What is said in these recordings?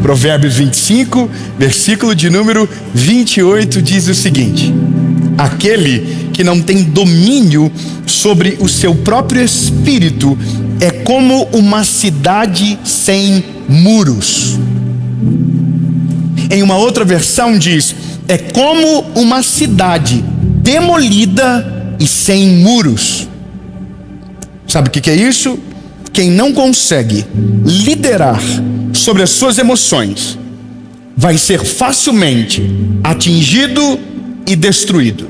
Provérbios 25, versículo de número 28 diz o seguinte: aquele que não tem domínio sobre o seu próprio espírito é como uma cidade sem muros. Em uma outra versão diz: é como uma cidade demolida e sem muros. Sabe o que é isso? Quem não consegue liderar sobre as suas emoções vai ser facilmente atingido e destruído.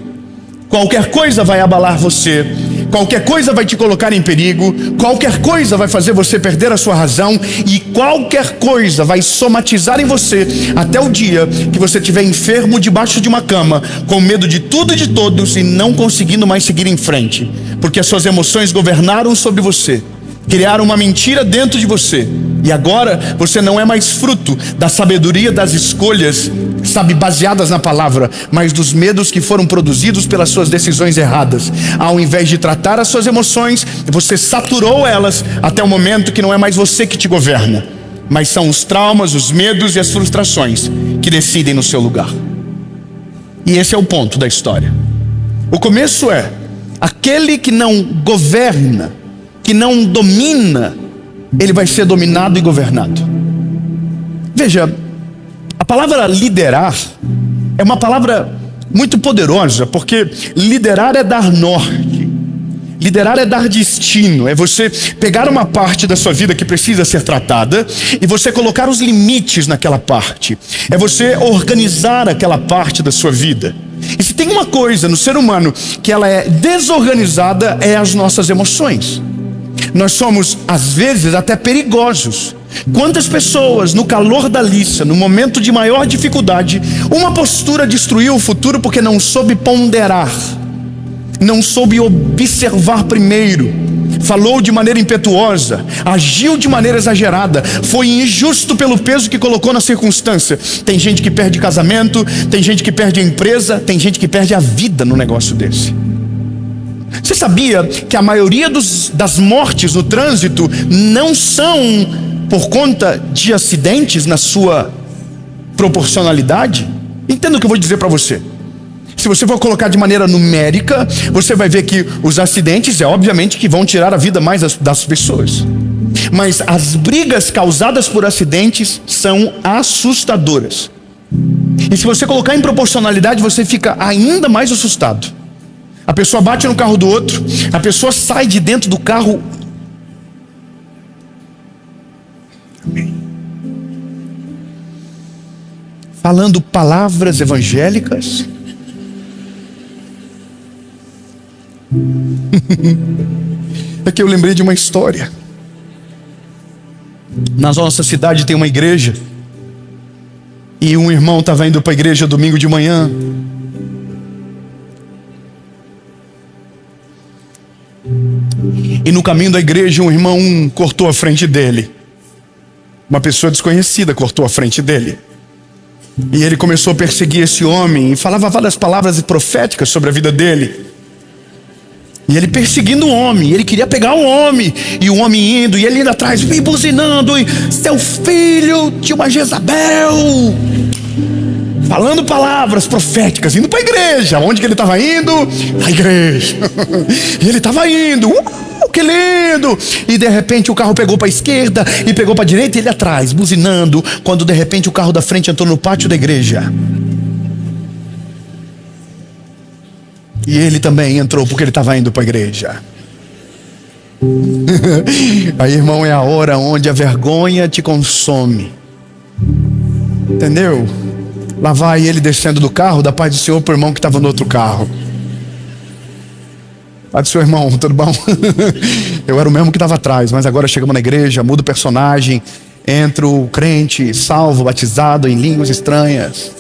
Qualquer coisa vai abalar você, qualquer coisa vai te colocar em perigo, qualquer coisa vai fazer você perder a sua razão, e qualquer coisa vai somatizar em você até o dia que você estiver enfermo debaixo de uma cama, com medo de tudo e de todos e não conseguindo mais seguir em frente, porque as suas emoções governaram sobre você, criaram uma mentira dentro de você, e agora você não é mais fruto da sabedoria das escolhas, sabe, baseadas na palavra, mas dos medos que foram produzidos pelas suas decisões erradas. Ao invés de tratar as suas emoções, você saturou elas até o momento que não é mais você que te governa, mas são os traumas, os medos e as frustrações que decidem no seu lugar. E esse é o ponto da história. O começo é: aquele que não governa, que não domina, ele vai ser dominado e governado. Veja, a palavra liderar é uma palavra muito poderosa, porque liderar é dar norte, liderar é dar destino, é você pegar uma parte da sua vida que precisa ser tratada e você colocar os limites naquela parte, é você organizar aquela parte da sua vida. E se tem uma coisa no ser humano que ela é desorganizada, é as nossas emoções. Nós somos, às vezes, até perigosos. Quantas pessoas, no calor da liça, no momento de maior dificuldade, uma postura destruiu o futuro porque não soube ponderar, não soube observar primeiro, falou de maneira impetuosa, agiu de maneira exagerada, foi injusto pelo peso que colocou na circunstância. Tem gente que perde casamento, tem gente que perde a empresa, tem gente que perde a vida no negócio desse. Você sabia que a maioria das mortes no trânsito não são por conta de acidentes na sua proporcionalidade? Entenda o que eu vou dizer para você. Se você for colocar de maneira numérica, você vai ver que os acidentes obviamente que vão tirar a vida mais das pessoas. Mas as brigas causadas por acidentes são assustadoras. E se você colocar em proporcionalidade, você fica ainda mais assustado. A pessoa bate no carro do outro, a pessoa sai de dentro do carro. Amém. Falando palavras evangélicas. É que eu lembrei de uma história. Na nossa cidade tem uma igreja, e um irmão estava indo para a igreja domingo de manhã. E no caminho da igreja, um irmão cortou a frente dele. Uma pessoa desconhecida cortou a frente dele. E ele começou a perseguir esse homem e falava várias palavras proféticas sobre a vida dele. E ele perseguindo o homem, ele queria pegar o homem, e o homem indo, e ele indo atrás, e buzinando, e seu filho de uma Jezabel, falando palavras proféticas, indo para a igreja. Onde que ele estava indo? A igreja. E ele estava indo, que lindo! E de repente o carro pegou para a esquerda e pegou para a direita, e ele atrás, buzinando, quando de repente o carro da frente entrou no pátio da igreja. E ele também entrou porque ele estava indo para a igreja. Aí, irmão, é a hora onde a vergonha te consome. Entendeu? Lá vai ele descendo do carro, da paz do Senhor, para o irmão que estava no outro carro. Paz do Senhor, irmão, tudo bom? Eu era o mesmo que estava atrás, mas agora chegamos na igreja, muda o personagem, entra o crente, salvo, batizado em línguas estranhas.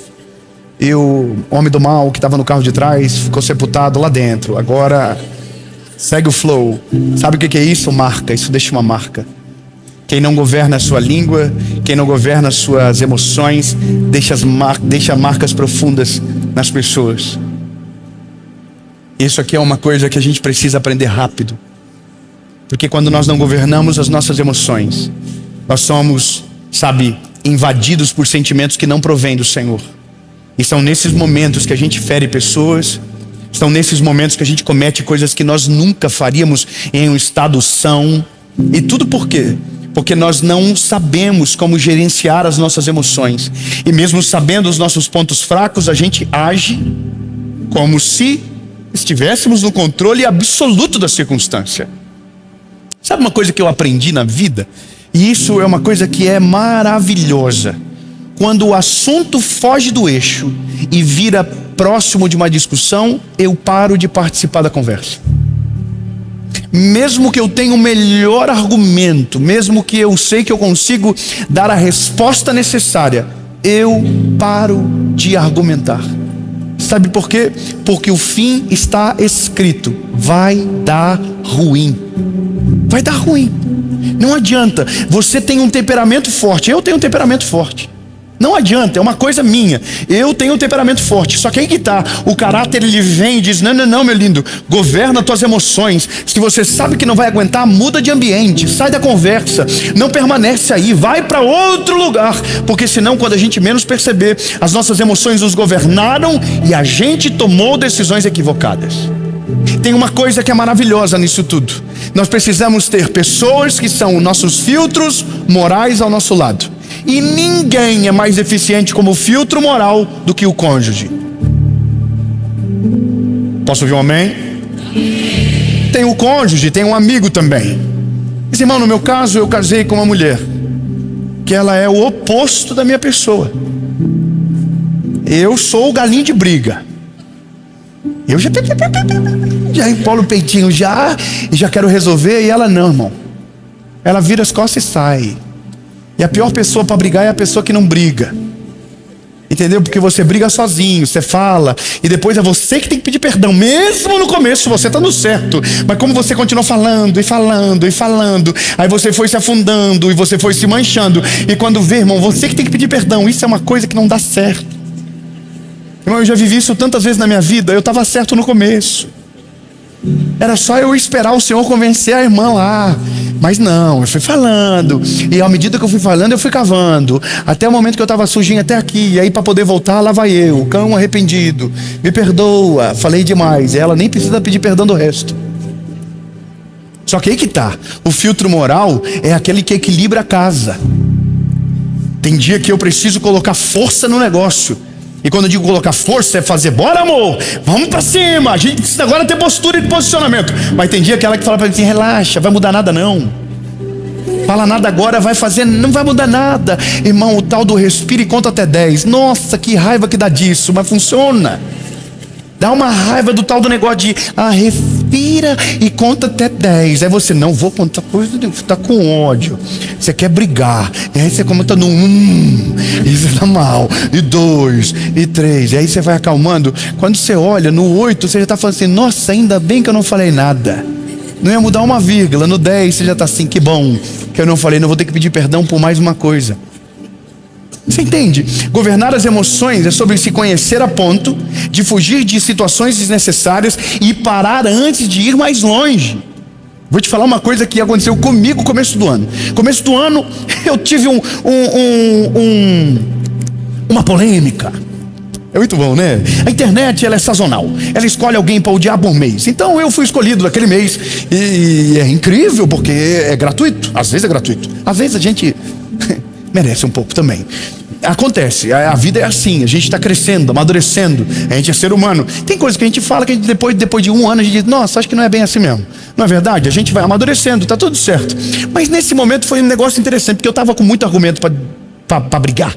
E o homem do mal que estava no carro de trás ficou sepultado lá dentro. Agora segue o flow. Sabe o que é isso? Marca. Isso deixa uma marca. Quem não governa a sua língua, quem não governa as suas emoções, deixa marcas profundas nas pessoas. Isso aqui é uma coisa que a gente precisa aprender rápido. Porque quando nós não governamos as nossas emoções, nós somos, invadidos por sentimentos que não provêm do Senhor. E são nesses momentos que a gente fere pessoas, são nesses momentos que a gente comete coisas que nós nunca faríamos em um estado são. E tudo por quê? Porque nós não sabemos como gerenciar as nossas emoções. E mesmo sabendo os nossos pontos fracos, a gente age como se estivéssemos no controle absoluto da circunstância. Sabe uma coisa que eu aprendi na vida? E isso é uma coisa que é maravilhosa. Quando o assunto foge do eixo e vira próximo de uma discussão, eu paro de participar da conversa. Mesmo que eu tenha o melhor argumento, mesmo que eu sei que eu consigo dar a resposta necessária, eu paro de argumentar. Sabe por quê? Porque o fim está escrito: vai dar ruim. Vai dar ruim. Não adianta. Você tem um temperamento forte, eu tenho um temperamento forte. Não adianta, é uma coisa minha. Eu tenho um temperamento forte. Só que aí que tá, o caráter ele vem e diz: não, meu lindo, governa tuas emoções. Se você sabe que não vai aguentar, muda de ambiente, sai da conversa, não permanece aí, vai para outro lugar. Porque senão, quando a gente menos perceber, as nossas emoções nos governaram e a gente tomou decisões equivocadas. Tem uma coisa que é maravilhosa nisso tudo. Nós precisamos ter pessoas que são nossos filtros morais ao nosso lado. E ninguém é mais eficiente como filtro moral do que o cônjuge. Posso ouvir um amém? Tem o cônjuge, tem um amigo também. Mas, irmão, no meu caso, eu casei com uma mulher que ela é o oposto da minha pessoa. Eu sou o galinho de briga. Eu já empolo o peitinho e já quero resolver. E ela não, irmão. Ela vira as costas e sai. E a pior pessoa para brigar é a pessoa que não briga. Entendeu? Porque você briga sozinho, você fala, e depois é você que tem que pedir perdão. Mesmo no começo você está no certo, mas como você continuou falando e falando e falando, aí você foi se afundando e você foi se manchando. E quando vê, irmão, você que tem que pedir perdão. Isso é uma coisa que não dá certo. Irmão, eu já vivi isso tantas vezes na minha vida. Eu estava certo no começo. Era só eu esperar o Senhor convencer a irmã lá. Mas não, eu fui falando. E à medida que eu fui falando, eu fui cavando. Até o momento que eu estava sujinho até aqui. E aí para poder voltar, lá vai eu, o cão arrependido. Me perdoa, falei demais. E ela nem precisa pedir perdão do resto. Só que aí que tá. O filtro moral é aquele que equilibra a casa. Tem dia que eu preciso colocar força no negócio. E quando eu digo colocar força, é fazer: bora, amor, vamos pra cima. A gente precisa agora ter postura e posicionamento. Mas tem dia aquela que fala pra mim assim: relaxa, vai mudar nada não. Fala nada agora, vai fazer, não vai mudar nada. Irmão, o tal do respira e conta até 10. Nossa, que raiva que dá disso, mas funciona. Dá uma raiva do tal do negócio de respira e conta até 10. Aí você: não vou contar coisa, tá com ódio. Você quer brigar. E aí você comenta no 1, e você tá mal. E 2, e 3. E aí você vai acalmando. Quando você olha no 8, você já tá falando assim: nossa, ainda bem que eu não falei nada. Não ia mudar uma vírgula. No 10 você já tá assim: que bom que eu não falei, não vou ter que pedir perdão por mais uma coisa. Você entende? Governar as emoções é sobre se conhecer a ponto de fugir de situações desnecessárias e parar antes de ir mais longe. Vou te falar uma coisa que aconteceu comigo no começo do ano. Começo do ano eu tive uma polêmica. É muito bom, né? A internet, ela é sazonal. Ela escolhe alguém para odiar por mês. Então eu fui escolhido daquele mês. E é incrível porque é gratuito. Às vezes é gratuito. Às vezes a gente merece um pouco também. Acontece, a vida é assim, a gente está crescendo, amadurecendo, a gente é ser humano. Tem coisas que a gente fala que a gente, depois de um ano a gente diz: nossa, acho que não é bem assim mesmo. Não é verdade? A gente vai amadurecendo, tá tudo certo. Mas nesse momento foi um negócio interessante, porque eu estava com muito argumento para brigar.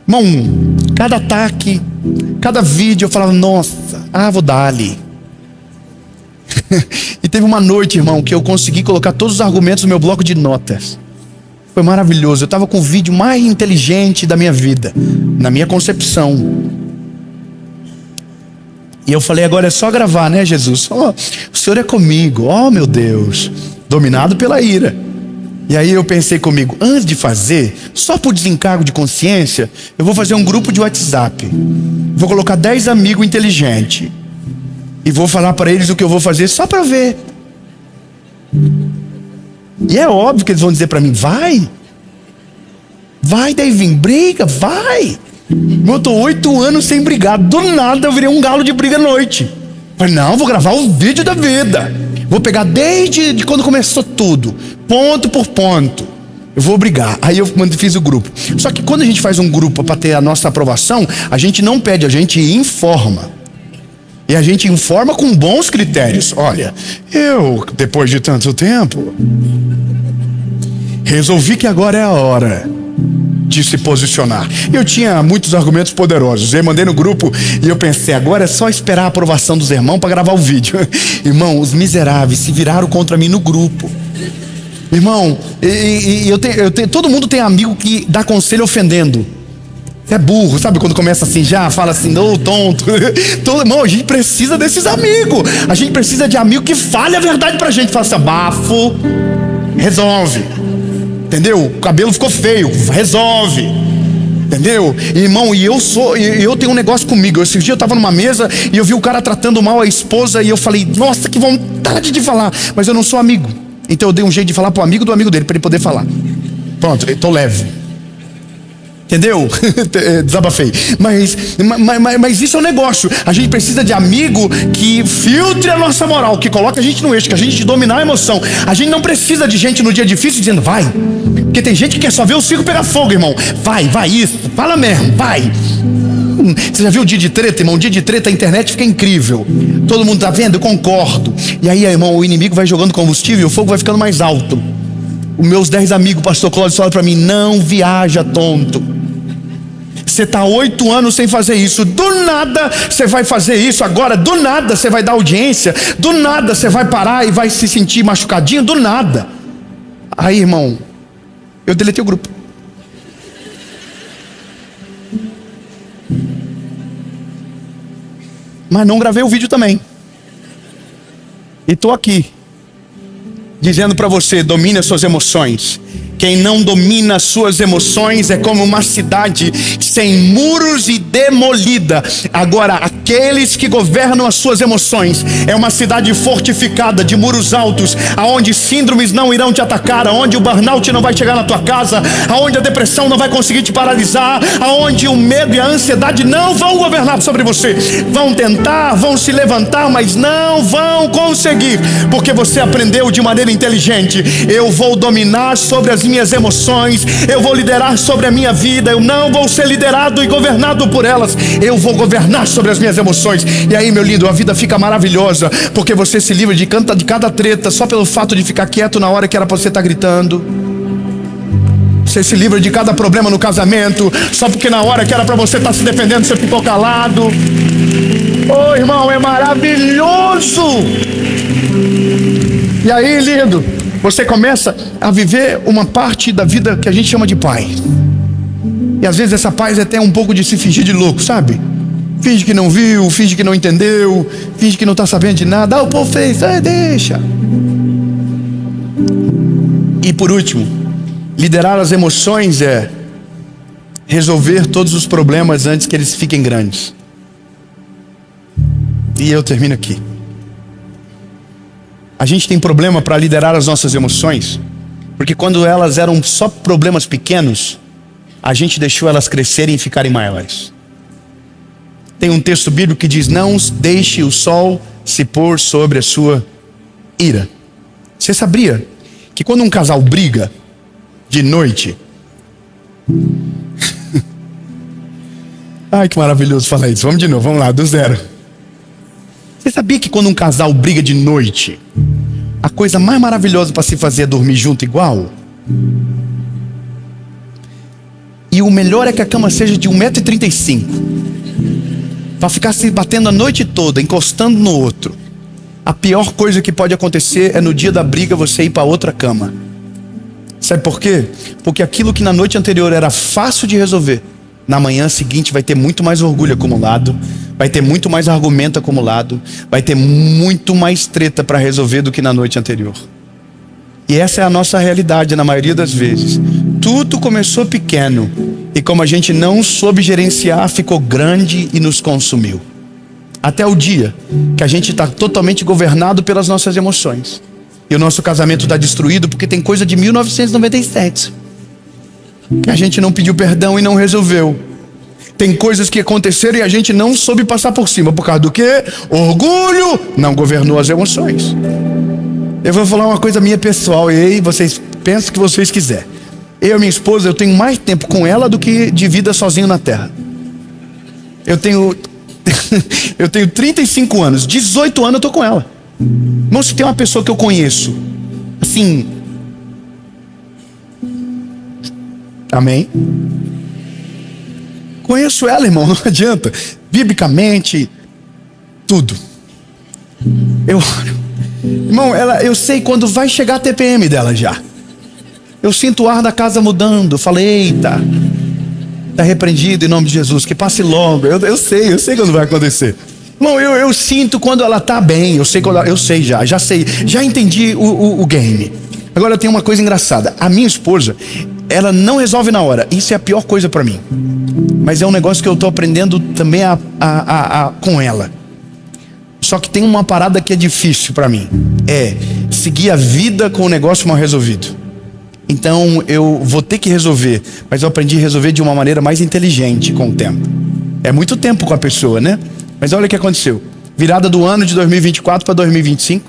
Irmão, cada ataque, cada vídeo eu falava: nossa, vou dar ali. E teve uma noite, irmão, que eu consegui colocar todos os argumentos no meu bloco de notas. Foi maravilhoso. Eu estava com o vídeo mais inteligente da minha vida, na minha concepção. E eu falei: agora é só gravar, né, Jesus? O Senhor é comigo, meu Deus. Dominado pela ira. E aí eu pensei comigo: antes de fazer, só por desencargo de consciência, eu vou fazer um grupo de WhatsApp. Vou colocar 10 amigos inteligentes. E vou falar para eles o que eu vou fazer só para ver. E é óbvio que eles vão dizer para mim: vai. Vai, Davi, briga, vai. Eu tô 8 anos sem brigar. Do nada eu virei um galo de briga à noite. Falei, não, vou gravar o vídeo da vida. Vou pegar desde quando começou tudo, ponto por ponto. Eu vou brigar. Aí eu fiz o grupo. Só que quando a gente faz um grupo para ter a nossa aprovação, a gente não pede, a gente informa. E a gente informa com bons critérios. Olha, eu, depois de tanto tempo, resolvi que agora é a hora de se posicionar. Eu tinha muitos argumentos poderosos. Eu mandei no grupo e eu pensei, agora é só esperar a aprovação dos irmãos para gravar o vídeo. Irmão, os miseráveis se viraram contra mim no grupo. Irmão, todo mundo tem amigo que dá conselho ofendendo. Você é burro, sabe quando começa assim já, fala assim, ô tonto. Irmão, a gente precisa desses amigos. A gente precisa de amigo que fale a verdade pra gente. Fala assim, bafo, resolve. Entendeu? O cabelo ficou feio, resolve. Entendeu? Irmão, eu tenho um negócio comigo. Esse dia eu tava numa mesa e eu vi o cara tratando mal a esposa e eu falei, nossa, que vontade de falar. Mas eu não sou amigo. Então eu dei um jeito de falar pro amigo do amigo dele, para ele poder falar. Pronto, eu tô leve. Entendeu? Desabafei. Mas isso é um negócio. A gente precisa de amigo que filtre a nossa moral, que coloque a gente no eixo, que a gente dominar a emoção. A gente não precisa de gente no dia difícil dizendo, vai. Porque tem gente que quer só ver o circo pegar fogo, irmão. Vai, isso. Fala mesmo, vai. Você já viu o dia de treta, irmão? O dia de treta, a internet fica incrível. Todo mundo tá vendo? Eu concordo. E aí, irmão, o inimigo vai jogando combustível e o fogo vai ficando mais alto. Os meus 10 amigos, pastor Cláudio, falaram pra mim, não viaja, tonto. Você está 8 anos sem fazer isso. Do nada você vai fazer isso agora. Do nada você vai dar audiência. Do nada você vai parar e vai se sentir machucadinho. Do nada. Aí, irmão, eu deletei o grupo. Mas não gravei o vídeo também. E estou aqui dizendo para você, domine as suas emoções. Quem não domina as suas emoções é como uma cidade sem muros e demolida. Agora, aqueles que governam as suas emoções é uma cidade fortificada de muros altos, aonde síndromes não irão te atacar, aonde o burnout não vai chegar na tua casa, aonde a depressão não vai conseguir te paralisar, aonde o medo e a ansiedade não vão governar sobre você. Vão tentar, vão se levantar, mas não vão conseguir, porque você aprendeu de maneira inteligente. Eu vou dominar sobre as minhas emoções, eu vou liderar sobre a minha vida, eu não vou ser liderado e governado por elas, eu vou governar sobre as minhas emoções. E aí, meu lindo, a vida fica maravilhosa, porque você se livra de cada treta, só pelo fato de ficar quieto na hora que era pra você estar gritando. Você se livra de cada problema no casamento, só porque na hora que era pra você estar se defendendo, você ficou calado. Oh, irmão, é maravilhoso. E aí, lindo, você começa a viver uma parte da vida que a gente chama de paz. E às vezes essa paz é até um pouco de se fingir de louco, sabe? Finge que não viu, finge que não entendeu, finge que não está sabendo de nada. Ah, o povo fez, deixa. E por último, liderar as emoções é resolver todos os problemas antes que eles fiquem grandes. E eu termino aqui. A gente tem problema para liderar as nossas emoções, porque quando elas eram só problemas pequenos, a gente deixou elas crescerem e ficarem maiores. Tem um texto bíblico que diz, não deixe o sol se pôr sobre a sua ira. Você sabia que quando um casal briga de noite... Ai, que maravilhoso falar isso. Vamos de novo, vamos lá, do zero. Você sabia que quando um casal briga de noite, a coisa mais maravilhosa para se fazer é dormir junto igual? E o melhor é que a cama seja de 1,35 m. Para ficar se batendo a noite toda, encostando no outro. A pior coisa que pode acontecer é no dia da briga você ir para outra cama. Sabe por quê? Porque aquilo que na noite anterior era fácil de resolver, na manhã seguinte vai ter muito mais orgulho acumulado, vai ter muito mais argumento acumulado, vai ter muito mais treta para resolver do que na noite anterior. E essa é a nossa realidade na maioria das vezes. Tudo começou pequeno e como a gente não soube gerenciar, ficou grande e nos consumiu. Até o dia que a gente está totalmente governado pelas nossas emoções. E o nosso casamento está destruído porque tem coisa de 1997. que a gente não pediu perdão e não resolveu. Tem coisas que aconteceram e a gente não soube passar por cima. Por causa do quê? Orgulho não governou as emoções. Eu vou falar uma coisa minha pessoal, e aí vocês pensam o que vocês quiserem. Eu e minha esposa, eu tenho mais tempo com ela do que de vida sozinho na terra. Eu tenho 35 anos, 18 anos eu tô com ela. Irmão, se tem uma pessoa que eu conheço, assim, amém? Conheço ela, irmão, não adianta. Biblicamente, tudo. Irmão, eu sei quando vai chegar a TPM dela já. Eu sinto o ar da casa mudando. Eu falei, eita, está repreendido em nome de Jesus, que passe logo. Eu sei quando vai acontecer. Irmão, eu sinto quando ela está bem. Eu sei já entendi o game. Agora tem uma coisa engraçada. A minha esposa, ela não resolve na hora. Isso é a pior coisa para mim. Mas é um negócio que eu estou aprendendo também com ela. Só que tem uma parada que é difícil para mim. É seguir a vida com o negócio mal resolvido. Então eu vou ter que resolver. Mas eu aprendi a resolver de uma maneira mais inteligente com o tempo. É muito tempo com a pessoa, né? Mas olha o que aconteceu. Virada do ano de 2024 para 2025.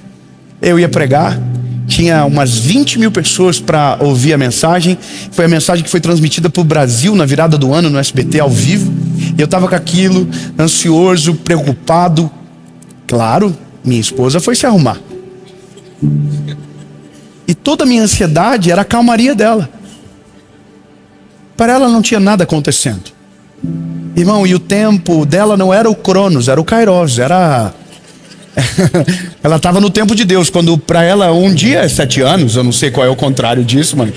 Eu ia pregar. Tinha umas 20 mil pessoas para ouvir a mensagem. Foi a mensagem que foi transmitida para o Brasil na virada do ano no SBT ao vivo. E eu estava com aquilo, ansioso, preocupado. Claro, minha esposa foi se arrumar. E toda a minha ansiedade era a calmaria dela. Para ela não tinha nada acontecendo. Irmão, e o tempo dela não era o Cronos, era o Kairos, era... Ela estava no tempo de Deus, quando para ela um dia é 7 anos, eu não sei qual é o contrário disso, mano.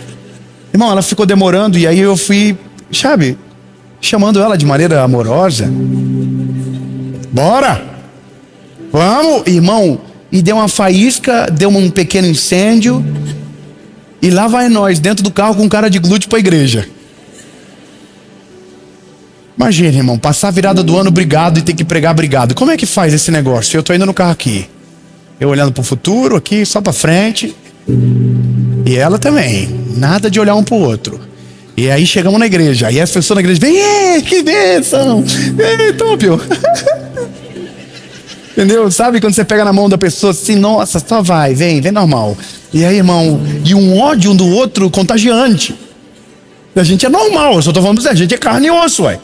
Irmão, ela ficou demorando e aí eu fui, sabe, chamando ela de maneira amorosa. Bora! Vamos, irmão. E deu uma faísca, deu um pequeno incêndio. E lá vai nós, dentro do carro com cara de glúteo para a igreja. Imagina, irmão, passar a virada do ano brigado e ter que pregar brigado. Como é que faz esse negócio? Eu tô indo no carro aqui. Eu olhando pro futuro aqui, só para frente. E ela também. Nada de olhar um pro outro. E aí chegamos na igreja. Aí as pessoas na igreja, vem, que bênção. Top. Entendeu? Sabe quando você pega na mão da pessoa assim, nossa, só vai, vem normal. E aí, irmão, e um ódio um do outro contagiante. A gente é normal, eu só tô falando pra você, a gente é carne e osso, ué.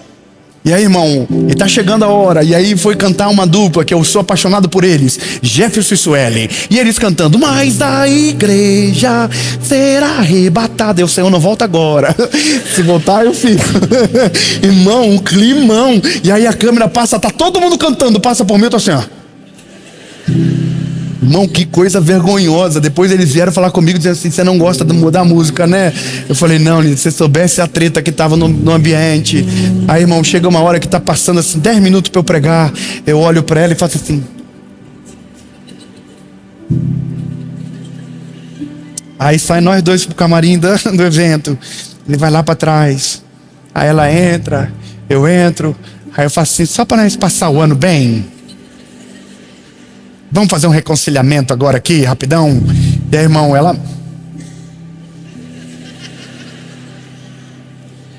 E aí, irmão, e tá chegando a hora. E aí foi cantar uma dupla que eu sou apaixonado por eles, Jefferson e Suelen. E eles cantando, mas a igreja será arrebatada. Eu sei, eu não volto agora. Se voltar eu fico. Irmão, um climão. E aí a câmera passa, tá todo mundo cantando, passa por mim, eu tô assim, ó. Irmão, que coisa vergonhosa. Depois eles vieram falar comigo dizendo assim, você não gosta de mudar a música, né? Eu falei, não, se você soubesse a treta que tava no ambiente. Aí, irmão, chega uma hora que tá passando assim 10 minutos para eu pregar. Eu olho para ela e faço assim. Aí sai nós dois pro camarim do evento. Ele vai lá para trás. Aí ela entra, eu entro. Aí eu faço assim, só para nós passar o ano bem. Vamos fazer um reconciliamento agora aqui, rapidão. E aí, irmão, ela...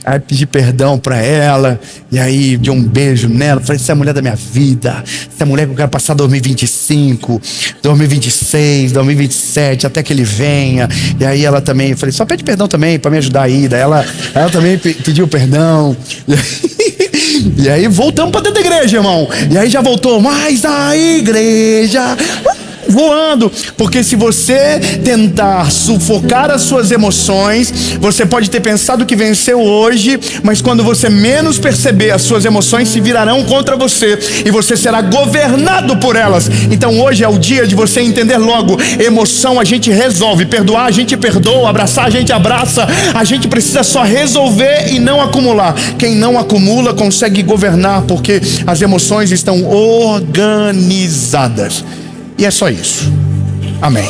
Aí pedi perdão pra ela. E aí dei um beijo nela. Falei, você é a mulher da minha vida. Você é a mulher que eu quero passar 2025, 2026, 2027, até que ele venha. E aí ela também, eu falei, só pede perdão também pra me ajudar aí. Daí ela também pediu perdão. E aí voltamos pra dentro da igreja, irmão. E aí já voltou, mas a igreja... voando, porque se você tentar sufocar as suas emoções, você pode ter pensado que venceu hoje, mas quando você menos perceber, as suas emoções se virarão contra você e você será governado por elas. Então hoje é o dia de você entender logo, emoção a gente resolve, perdoar a gente perdoa, abraçar a gente abraça, a gente precisa só resolver e não acumular. Quem não acumula consegue governar, porque as emoções estão organizadas. E é só isso. Amém.